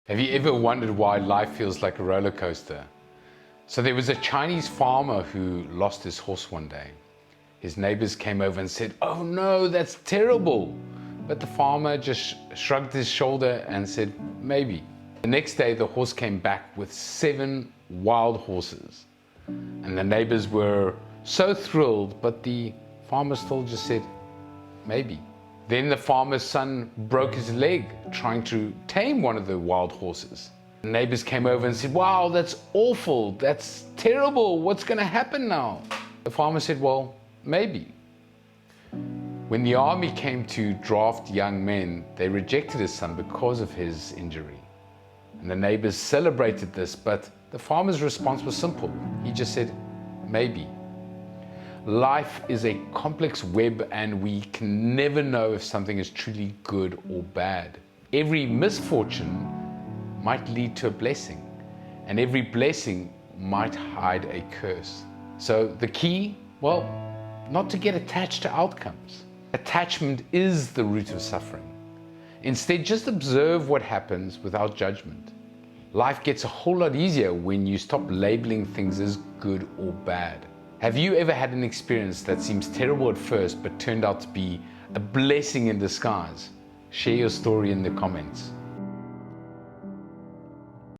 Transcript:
Have you ever wondered why life feels like a roller coaster? So there was a Chinese farmer who lost his horse one day. His neighbors came over and said, "Oh no, that's terrible." But the farmer just shrugged his shoulder and said, "Maybe." The next day, the horse came back with 7 wild horses. And the neighbors were so thrilled, but the farmer still just said, "Maybe." Then the farmer's son broke his leg trying to tame one of the wild horses. The neighbors came over and said, "Wow, that's awful, that's terrible, what's going to happen now?" The farmer said, "Well, maybe." When the army came to draft young men, they rejected his son because of his injury. And the neighbors celebrated this, but the farmer's response was simple. He just said, "Maybe." Life is a complex web, and we can never know if something is truly good or bad. Every misfortune might lead to a blessing, and every blessing might hide a curse. So the key, well, not to get attached to outcomes. Attachment is the root of suffering. Instead, just observe what happens without judgment. Life gets a whole lot easier when you stop labeling things as good or bad. Have you ever had an experience that seems terrible at first but turned out to be a blessing in disguise? Share your story in the comments.